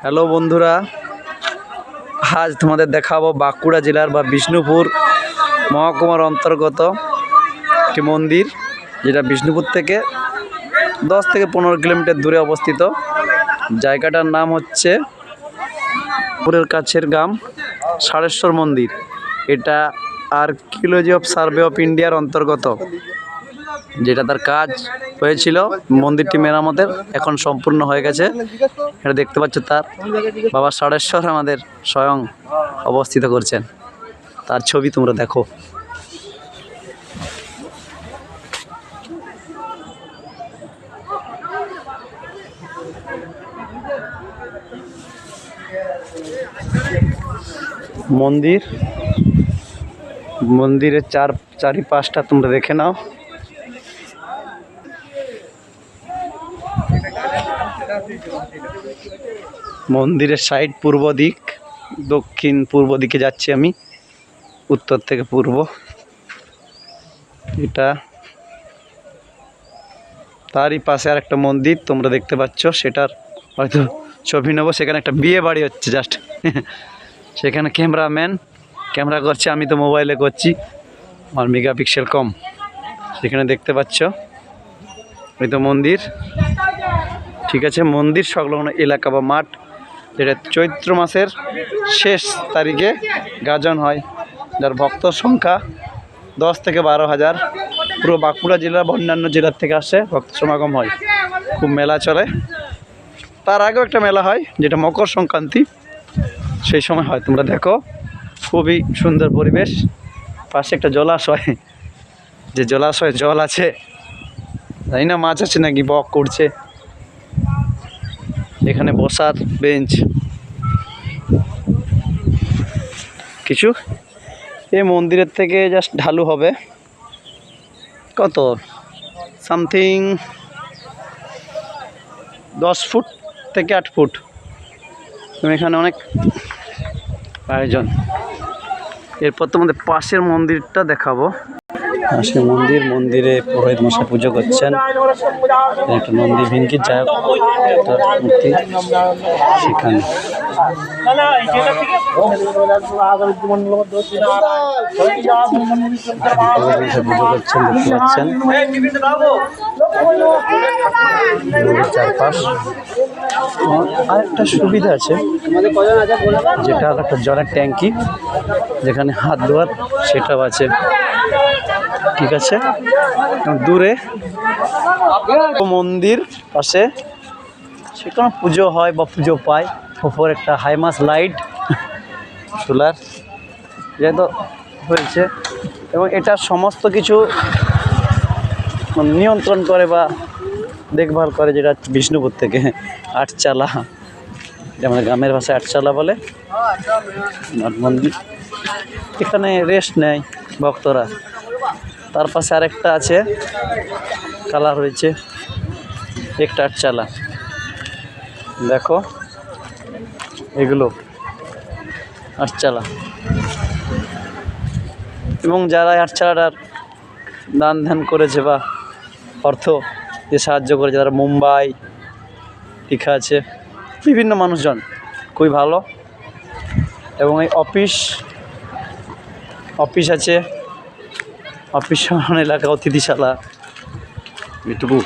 Hello বন্ধুরা, আজ তোমাদের দেখাবো বাঁকুড়া জেলার বা বিষ্ণুপুর মহকুমার অন্তর্গত একটি মন্দির, যেটা বিষ্ণুপুর থেকে 10 থেকে 15 কিলোমিটার দূরে অবস্থিত। জায়গাটার নাম হচ্ছে পুরের কাছের গ্রাম সারেশ্বর মন্দির। এটা আর্কিওলজি অফ সার্ভে অফ ইন্ডিয়ার অন্তর্গত, যেটা তার কাজ হয়েছিল মন্দিরটি মেরামতের, এখন সম্পূর্ণ হয়ে গেছে। এটা দেখতে পাচ্ছ, তার বাবা সারেশ্বর আমাদের স্বয়ং অবস্থিত করছেন, তার ছবি তোমরা দেখো। মন্দিরের চারিপাশটা তোমরা দেখে নাও। মন্দিরের সাইড পূর্ব দিক, দক্ষিণ পূর্ব দিকে যাচ্ছি আমি, উত্তর থেকে পূর্ব। এটা তারই পাশে আর একটা মন্দির তোমরা দেখতে পাচ্ছ, সেটার হয়তো ছবি নেবো। সেখানে একটা বিয়ে বাড়ি হচ্ছে জাস্ট সেখানে ক্যামেরা করছে, আমি তো মোবাইলে করছি, আমার মেগাপিক্সেল কম। সেখানে দেখতে পাচ্ছ ওই তো মন্দির, ঠিক আছে। মন্দির সংলগ্ন এলাকা বা মাঠ, যেটা চৈত্র মাসের শেষ তারিখে গাজন হয়, যার ভক্তর সংখ্যা 10 থেকে 12,000। পুরো বাঁকুড়া জেলার অন্যান্য জেলার থেকে আসে, ভক্ত সমাগম হয়, খুব মেলা চলে। তার আগেও একটা মেলা হয়, যেটা মকর সংক্রান্তি, সেই সময় হয়। তোমরা দেখো, খুবই সুন্দর পরিবেশ। পাশে একটা জলাশয়, যে জলাশয়ে জল আছে, জানি না মাছ আছে নাকি, বক করছে। এখানে বসার বেঞ্চ কিছু। এই মন্দিরের থেকে জাস্ট ঢালু হবে কত, সামথিং 10 ফুট থেকে 8 ফুট। এখানে অনেক আয়োজন। এরপর তোমাদের পাশের মন্দিরটা দেখাবো। পাশের মন্দিরে পুরোহিত মশাই পুজো করছেন। একটা নন্দী ভিঙ্কির জায়গা মূর্তি সেখানে। পুজো করছেন, দেখতে পাচ্ছেন চারপাশ। আরেকটা সুবিধা আছে, যেটা একটা জলের ট্যাঙ্কি, যেখানে হাত ধোয়ার সেটাও আছে, ঠিক আছে। দূরে মন্দির পাশে সেখানে পুজো হয় বা পুজো পায়। ওপর একটা হাইমাস লাইট সোলার যেহেতু হয়েছে, এবং এটা সমস্ত কিছু নিয়ন্ত্রণ করে বা দেখভাল করে, যেটা বিষ্ণুপুর থেকে আটচালা, যেমন গ্রামের ভাষায় আটচালা বলে। মন্দির এখানে রেস্ট নেয় ভক্তরা। তার পাশে আরেকটা আছে, কালার হয়েছে, একটা আটচালা। দেখো, এগুলো আটচালা। এবং যারা আটচালাটার দান ধ্যান করেছে বা অর্থ যে সাহায্য করেছে, তারা মুম্বাই, ঠিক আছে, বিভিন্ন মানুষজন, খুবই ভালো। এবং এই অফিস আছে, অফিস এলাকা, অতিথিশালা, এটুকু